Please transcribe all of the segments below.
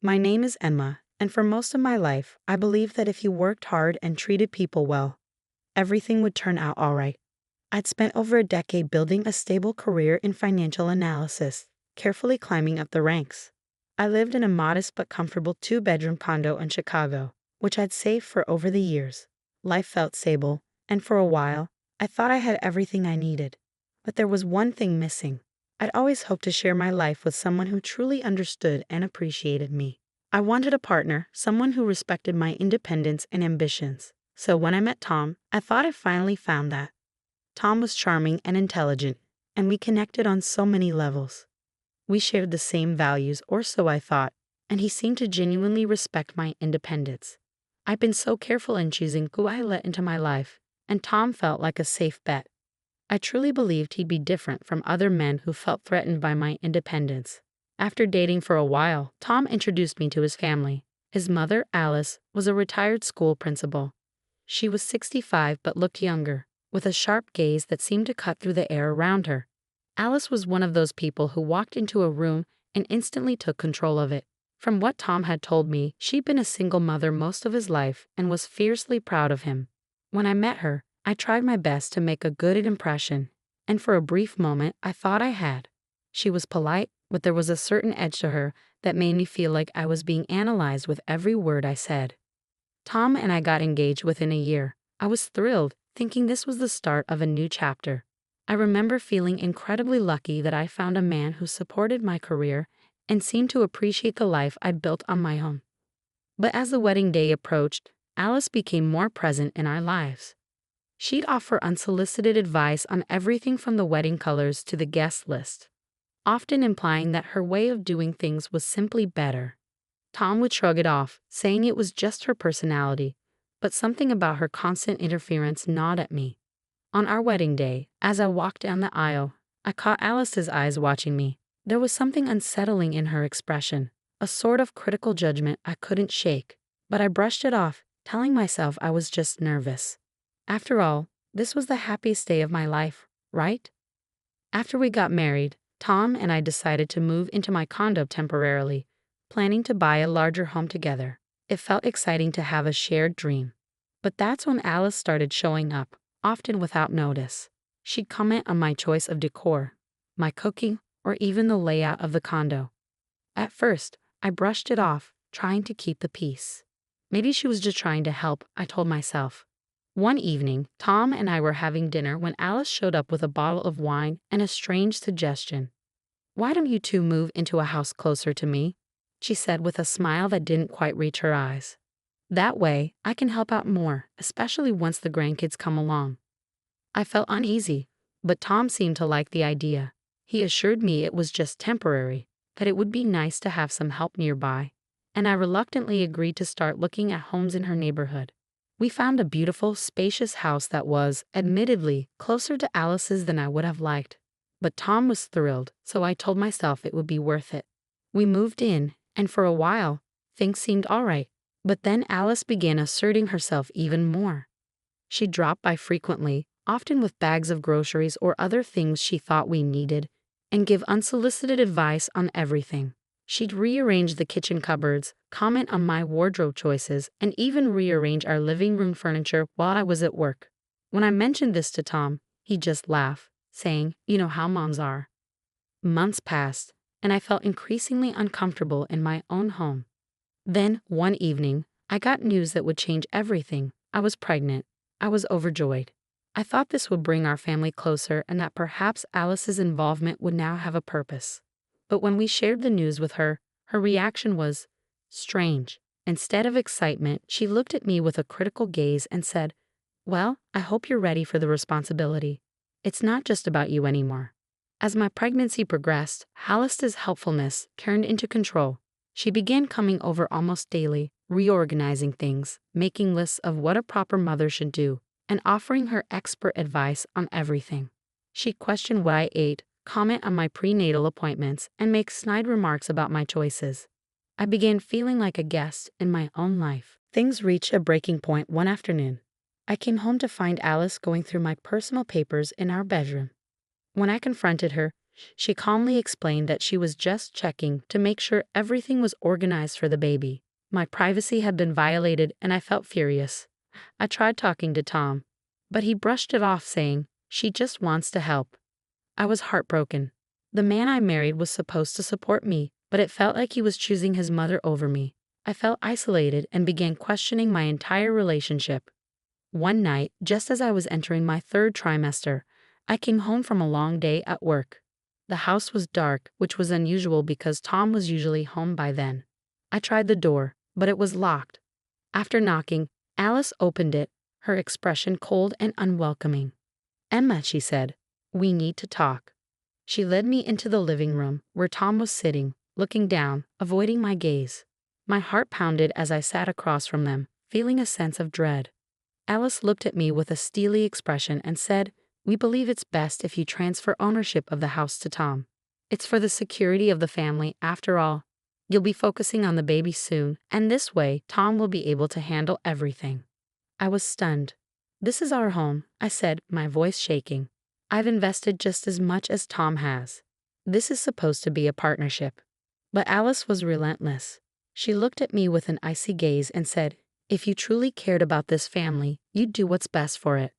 My name is Emma, and for most of my life, I believed that if you worked hard and treated people well, everything would turn out all right. I'd spent over a decade building a stable career in financial analysis, carefully climbing up the ranks. I lived in a modest but comfortable two-bedroom condo in Chicago, which I'd saved for over the years. Life felt stable, and for a while, I thought I had everything I needed. But there was one thing missing. I'd always hoped to share my life with someone who truly understood and appreciated me. I wanted a partner, someone who respected my independence and ambitions. So when I met Tom, I thought I finally found that. Tom was charming and intelligent, and we connected on so many levels. We shared the same values, or so I thought, and he seemed to genuinely respect my independence. I've been so careful in choosing who I let into my life, and Tom felt like a safe bet. I truly believed he'd be different from other men who felt threatened by my independence. After dating for a while, Tom introduced me to his family. His mother, Alice, was a retired school principal. She was 65 but looked younger, with a sharp gaze that seemed to cut through the air around her. Alice was one of those people who walked into a room and instantly took control of it. From what Tom had told me, she'd been a single mother most of his life and was fiercely proud of him. When I met her, I tried my best to make a good impression, and for a brief moment I thought I had. She was polite, but there was a certain edge to her that made me feel like I was being analyzed with every word I said. Tom and I got engaged within a year. I was thrilled, thinking this was the start of a new chapter. I remember feeling incredibly lucky that I found a man who supported my career and seemed to appreciate the life I'd built on my own. But as the wedding day approached, Alice became more present in our lives. She'd offer unsolicited advice on everything from the wedding colors to the guest list, often implying that her way of doing things was simply better. Tom would shrug it off, saying it was just her personality, but something about her constant interference gnawed at me. On our wedding day, as I walked down the aisle, I caught Alice's eyes watching me. There was something unsettling in her expression, a sort of critical judgment I couldn't shake, but I brushed it off, telling myself I was just nervous. After all, this was the happiest day of my life, right? After we got married, Tom and I decided to move into my condo temporarily, planning to buy a larger home together. It felt exciting to have a shared dream. But that's when Alice started showing up, often without notice. She'd comment on my choice of decor, my cooking, or even the layout of the condo. At first, I brushed it off, trying to keep the peace. Maybe she was just trying to help, I told myself. One evening, Tom and I were having dinner when Alice showed up with a bottle of wine and a strange suggestion. "Why don't you two move into a house closer to me?" she said with a smile that didn't quite reach her eyes. "That way, I can help out more, especially once the grandkids come along." I felt uneasy, but Tom seemed to like the idea. He assured me it was just temporary, that it would be nice to have some help nearby, and I reluctantly agreed to start looking at homes in her neighborhood. We found a beautiful, spacious house that was, admittedly, closer to Alice's than I would have liked. But Tom was thrilled, so I told myself it would be worth it. We moved in, and for a while, things seemed all right. But then Alice began asserting herself even more. She dropped by frequently, often with bags of groceries or other things she thought we needed, and give unsolicited advice on everything. She'd rearrange the kitchen cupboards, comment on my wardrobe choices, and even rearrange our living room furniture while I was at work. When I mentioned this to Tom, he'd just laugh, saying, "You know how moms are." Months passed, and I felt increasingly uncomfortable in my own home. Then, one evening, I got news that would change everything. I was pregnant. I was overjoyed. I thought this would bring our family closer and that perhaps Alice's involvement would now have a purpose. But when we shared the news with her, her reaction was strange. Instead of excitement, she looked at me with a critical gaze and said, "Well, I hope you're ready for the responsibility. It's not just about you anymore." As my pregnancy progressed, Alice's helpfulness turned into control. She began coming over almost daily, reorganizing things, making lists of what a proper mother should do, and offering her expert advice on everything. She questioned what I ate, comment on my prenatal appointments, and make snide remarks about my choices. I began feeling like a guest in my own life. Things reached a breaking point one afternoon. I came home to find Alice going through my personal papers in our bedroom. When I confronted her, She calmly explained that she was just checking to make sure everything was organized for the baby. My privacy had been violated and I felt furious. I tried talking to Tom, but he brushed it off, saying, "She just wants to help." I was heartbroken. The man I married was supposed to support me, but it felt like he was choosing his mother over me. I felt isolated and began questioning my entire relationship. One night, just as I was entering my third trimester, I came home from a long day at work. The house was dark, which was unusual because Tom was usually home by then. I tried the door, but it was locked. After knocking, Alice opened it, her expression cold and unwelcoming. "Emma," she said, "we need to talk." She led me into the living room, where Tom was sitting, looking down, avoiding my gaze. My heart pounded as I sat across from them, feeling a sense of dread. Alice looked at me with a steely expression and said, "We believe it's best if you transfer ownership of the house to Tom. It's for the security of the family, after all. You'll be focusing on the baby soon, and this way, Tom will be able to handle everything." I was stunned. "This is our home," I said, my voice shaking. "I've invested just as much as Tom has. This is supposed to be a partnership." But Alice was relentless. She looked at me with an icy gaze and said, "If you truly cared about this family, you'd do what's best for it.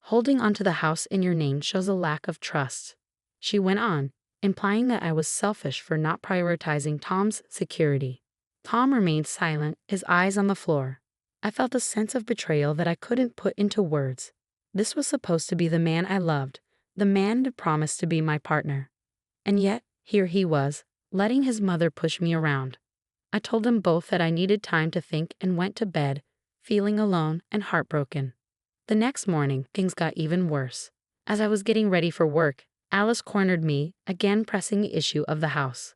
Holding onto the house in your name shows a lack of trust." She went on, implying that I was selfish for not prioritizing Tom's security. Tom remained silent, his eyes on the floor. I felt a sense of betrayal that I couldn't put into words. This was supposed to be the man I loved, the man that promised to be my partner. And yet, here he was, letting his mother push me around. I told them both that I needed time to think and went to bed, feeling alone and heartbroken. The next morning, things got even worse. As I was getting ready for work, Alice cornered me, again pressing the issue of the house.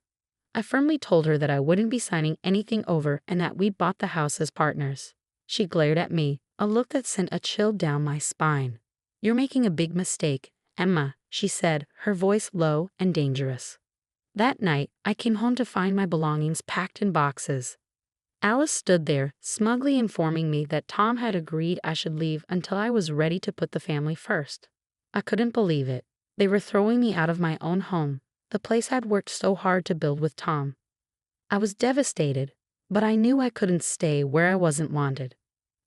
I firmly told her that I wouldn't be signing anything over and that we'd bought the house as partners. She glared at me, a look that sent a chill down my spine. "You're making a big mistake, Emma," she said, her voice low and dangerous. That night, I came home to find my belongings packed in boxes. Alice stood there, smugly informing me that Tom had agreed I should leave until I was ready to put the family first. I couldn't believe it. They were throwing me out of my own home, the place I'd worked so hard to build with Tom. I was devastated, but I knew I couldn't stay where I wasn't wanted.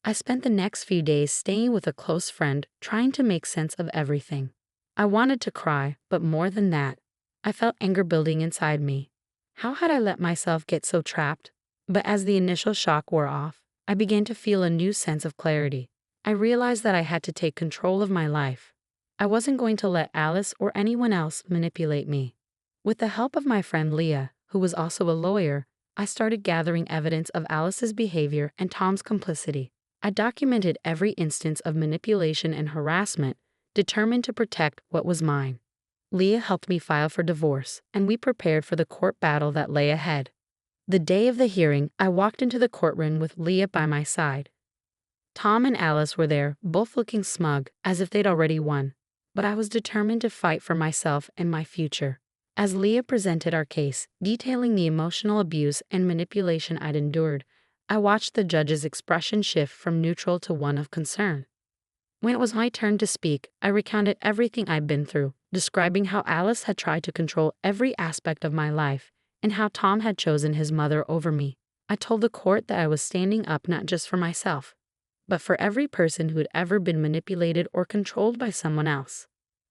I spent the next few days staying with a close friend, trying to make sense of everything. I wanted to cry, but more than that, I felt anger building inside me. How had I let myself get so trapped? But as the initial shock wore off, I began to feel a new sense of clarity. I realized that I had to take control of my life. I wasn't going to let Alice or anyone else manipulate me. With the help of my friend Leah, who was also a lawyer, I started gathering evidence of Alice's behavior and Tom's complicity. I documented every instance of manipulation and harassment, determined to protect what was mine. Leah helped me file for divorce, and we prepared for the court battle that lay ahead. The day of the hearing, I walked into the courtroom with Leah by my side. Tom and Alice were there, both looking smug, as if they'd already won. But I was determined to fight for myself and my future. As Leah presented our case, detailing the emotional abuse and manipulation I'd endured, I watched the judge's expression shift from neutral to one of concern. When it was my turn to speak, I recounted everything I'd been through, describing how Alice had tried to control every aspect of my life, and how Tom had chosen his mother over me. I told the court that I was standing up not just for myself, but for every person who had ever been manipulated or controlled by someone else.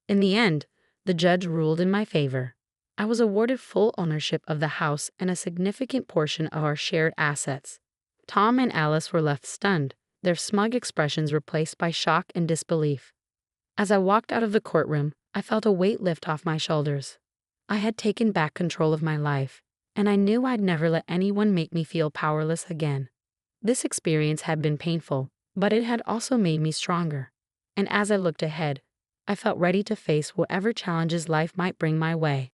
In the end, the judge ruled in my favor. I was awarded full ownership of the house and a significant portion of our shared assets. Tom and Alice were left stunned, their smug expressions replaced by shock and disbelief. As I walked out of the courtroom, I felt a weight lift off my shoulders. I had taken back control of my life, and I knew I'd never let anyone make me feel powerless again. This experience had been painful, but it had also made me stronger. And as I looked ahead, I felt ready to face whatever challenges life might bring my way.